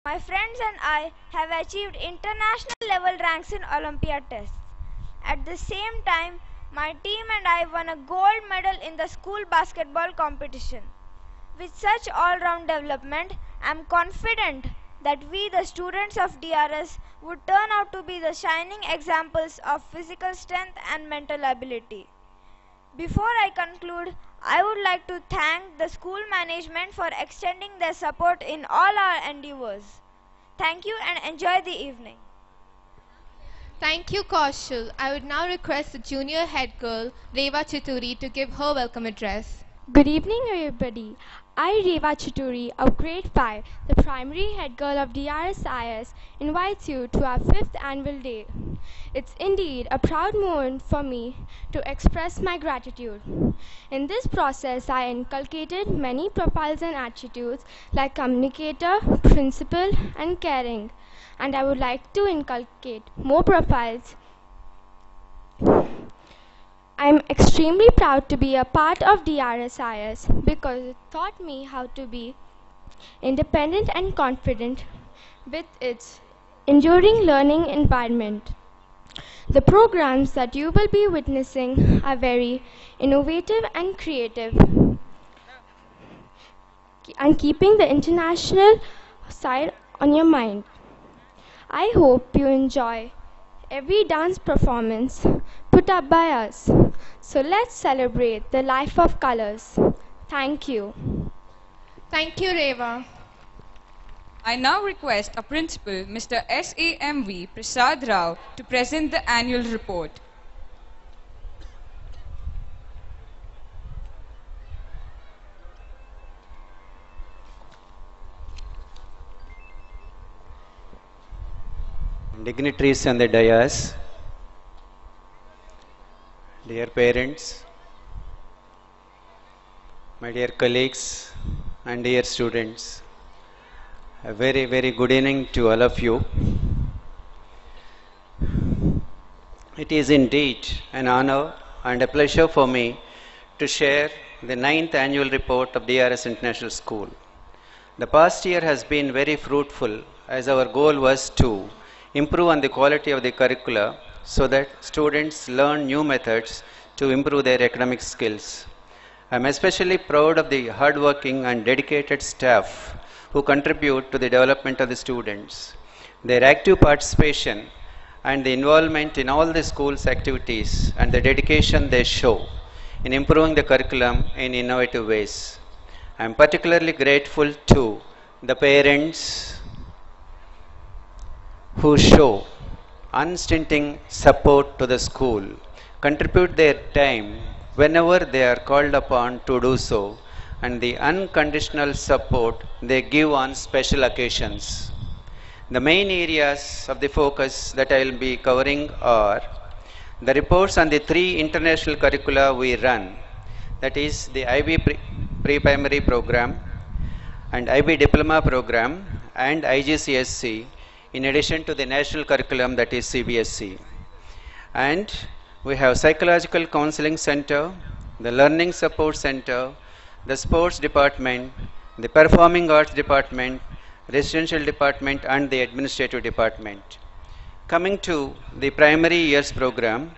My friends and I have achieved international level ranks in Olympiad tests. At the same time, my team and I won a gold medal in the school basketball competition. With such all-round development, I am confident that we, the students of DRS, would turn out to be the shining examples of physical strength and mental ability. Before I conclude, I would like to thank the school management for extending their support in all our endeavors. Thank you and enjoy the evening. Thank you, Kaushal. I would now request the junior head girl, Reva Chituri, to give her welcome address. Good evening, everybody. I, Reva Chituri of Grade 5, the primary head girl of DRSIS, invites you to our 5th annual day. It's indeed a proud moment for me to express my gratitude. In this process, I inculcated many profiles and attitudes like communicator, principle, and caring. And I would like to inculcate more profiles. I am extremely proud to be a part of DRSIS because it taught me how to be independent and confident with its enduring learning environment. The programs that you will be witnessing are very innovative and creative and keeping the international side on your mind. I hope you enjoy every dance performance put up by us. So let's celebrate the life of colors. Thank you. Thank you, Reva. I now request our principal, Mr. SAMV Prasad Rao, to present the annual report. Dignitaries on the dais, dear parents, my dear colleagues and dear students, a very, very good evening to all of you. It is indeed an honor and a pleasure for me to share the 9th annual report of DRS International School. The past year has been very fruitful as our goal was to improve on the quality of the curricula so that students learn new methods to improve their academic skills. I am especially proud of the hardworking and dedicated staff who contribute to the development of the students. Their active participation and the involvement in all the school's activities and the dedication they show in improving the curriculum in innovative ways. I am particularly grateful to the parents who show unstinting support to the school, contribute their time whenever they are called upon to do so, and the unconditional support they give on special occasions. The main areas of the focus that I will be covering are the reports on the 3 international curricula we run, that is the IB pre-primary program and IB diploma program and IGCSE, in addition to the national curriculum, that is CBSE. And we have Psychological Counseling Center, the Learning Support Center, the Sports Department, the Performing Arts Department, Residential Department and the Administrative Department. Coming to the primary years program,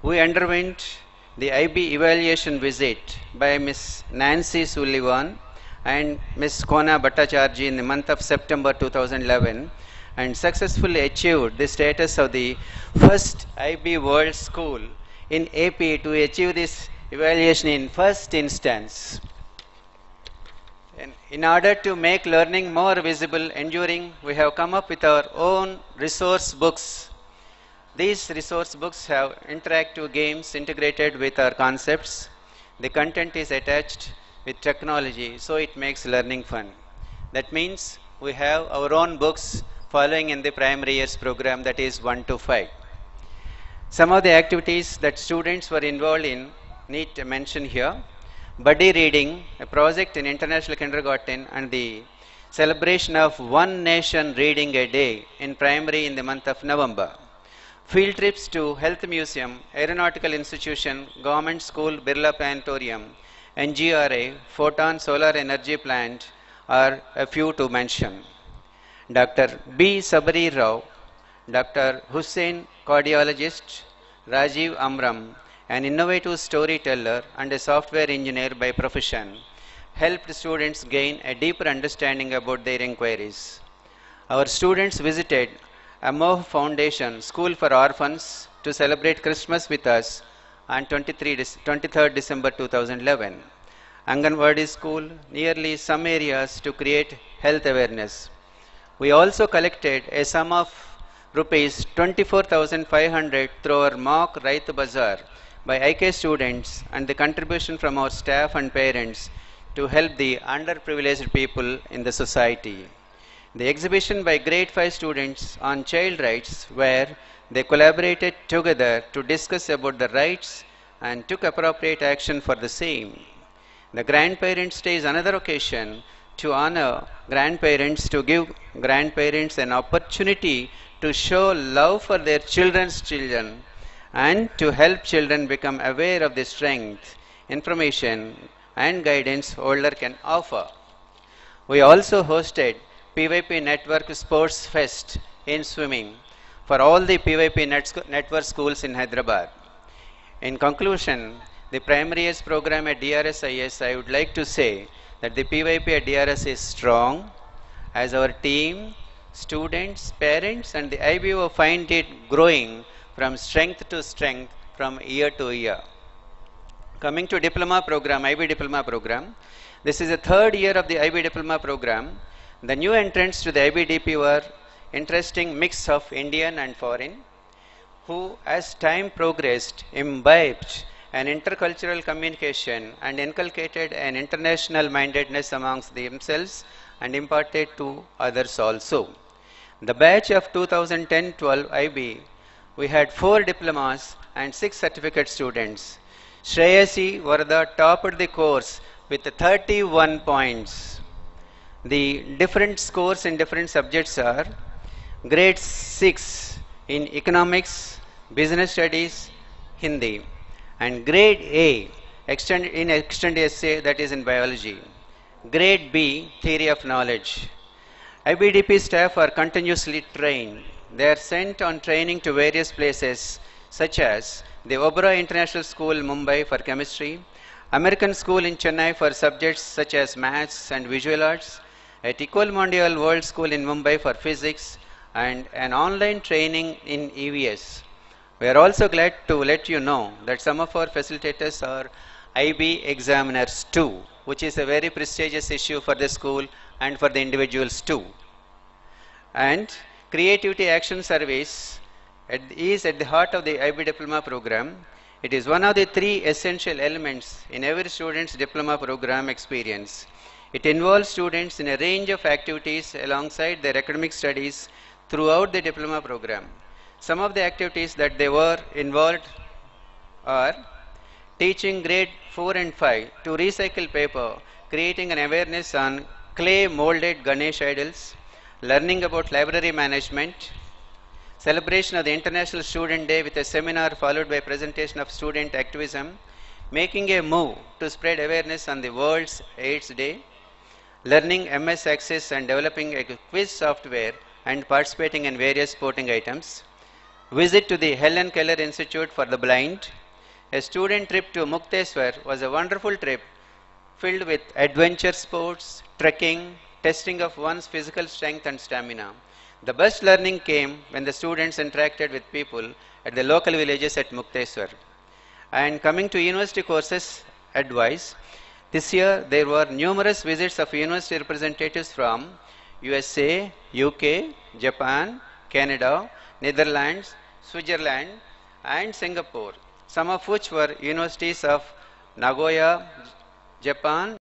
we underwent the IB evaluation visit by Ms. Nancy Sullivan and Ms. Kona Bhattacharjee in the month of September 2011 and successfully achieved the status of the first IB World School in AP to achieve this evaluation in first instance. In order to make learning more visible, enduring, we have come up with our own resource books. These resource books have interactive games integrated with our concepts. The content is attached with technology, so it makes learning fun. That means we have our own books following in the primary years program, that is 1 to 5. Some of the activities that students were involved in need to mention here. Buddy reading, a project in international kindergarten, and the celebration of One Nation Reading a Day in primary in the month of November. Field trips to Health Museum, Aeronautical Institution, Government School, Birla Planetarium, NGRA, Photon Solar Energy Plant are a few to mention. Dr. B. Sabari Rao, Dr. Hussein, cardiologist, Rajiv Amram, an innovative storyteller and a software engineer by profession, helped students gain a deeper understanding about their inquiries. Our students visited Amov Foundation School for Orphans to celebrate Christmas with us on 23rd December 2011. Anganwadi School, nearly some areas to create health awareness. We also collected a sum of rupees 24,500 through our mock Raith Bazaar by IK students and the contribution from our staff and parents to help the underprivileged people in the society. The exhibition by grade 5 students on child rights, where they collaborated together to discuss about the rights and took appropriate action for the same. The Grandparents' Day is another occasion to honor grandparents, to give grandparents an opportunity to show love for their children's children and to help children become aware of the strength, information and guidance older can offer. We also hosted PYP Network Sports Fest in swimming for all the PYP Network schools in Hyderabad. In conclusion, the primary years program at DRSIS, I would like to say that the PYP at DRS is strong, as our team, students, parents and the IBO find it growing from strength to strength from year to year. Coming to diploma program, IB diploma program, this is the third year of the IB diploma program. The new entrants to the IBDP were interesting mix of Indian and foreign, who as time progressed imbibed an intercultural communication and inculcated an international mindedness amongst themselves and imparted to others also. The batch of 2010-12 IB, we had 4 diplomas and 6 certificate students. Shreyasi Varda topped the course with 31 points. The different scores in different subjects are grade 6 in economics, business studies, Hindi, and grade A extend essay, that is in biology. Grade B, theory of knowledge. IBDP staff are continuously trained. They are sent on training to various places such as the Oberoi International School, Mumbai for chemistry, American School in Chennai for subjects such as maths and visual arts, at Ecole Mondiale World School in Mumbai for physics, and an online training in EVS. We are also glad to let you know that some of our facilitators are IB examiners too, which is a very prestigious issue for the school and for the individuals too. And Creativity Action Service is at the heart of the IB diploma program. It is one of the 3 essential elements in every student's diploma program experience. It involves students in a range of activities alongside their academic studies throughout the diploma program. Some of the activities that they were involved are teaching grade 4 and 5 to recycle paper, creating an awareness on clay molded Ganesh idols, learning about library management, celebration of the International Student Day with a seminar followed by presentation of student activism, making a move to spread awareness on the World's AIDS Day, learning MS Access and developing a quiz software and participating in various sporting items, visit to the Helen Keller Institute for the Blind. A student trip to Mukteswar was a wonderful trip filled with adventure sports, trekking, testing of one's physical strength and stamina. The best learning came when the students interacted with people at the local villages at Mukteswar. And coming to university courses advice, this year there were numerous visits of university representatives from USA, UK, Japan, Canada, Netherlands, Switzerland and Singapore, some of which were universities of Nagoya, Japan,